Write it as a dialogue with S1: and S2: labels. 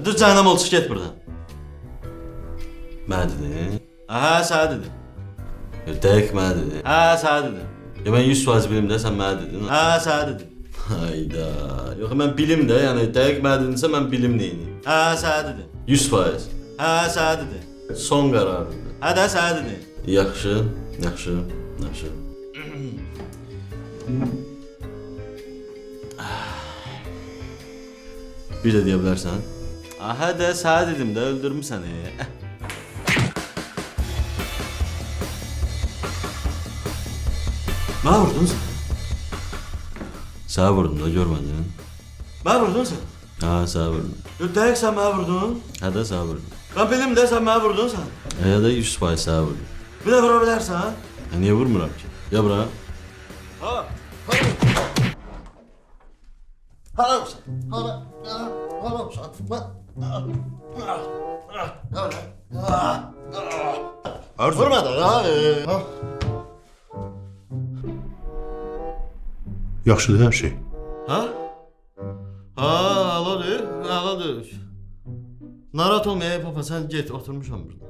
S1: Dur cəhənnəm ol, çıx get buradan. Mənə dedin? Hə, sənə dedim. Dəqiq mənə dedin. Hə, sənə dedim. Mən 100% bilim də, sən mənə dedin. Hə, sənə dedim. Hayda. Yox, mən bilim də, yəni dəqiq mənə dedinsə mən bilim neyini. Hə, sənə dedim. 100%. Hə, sənə dedim. Son qərarındır. Hə də, sənə dedim. Yaxşı, yaxşı, yaxşı. Bir də deyə bilərsən. Hə də, sənə dedim də, öldürmüsən. Mənə vurdun sən? Sənə vurdun da, görmədin? Mənə vurdun sən? Hə, sənə vurdun. Dəqiq sən mənə vurdun? Hə də, sənə vurdun. Mən bilim də, sən mənə vurdun sən? Hə də, 100% sənə vurdun. Bir də vura bilərsən? Niyə vurmuram ki? Ya bura? Ha? Haramsan? Haramsan? Vurma da, ha?
S2: Yaxşıdır hər şey.
S1: Ha? Ha, aladır, aladır. Narahat olma, papa, sən get, oturmuşam burada.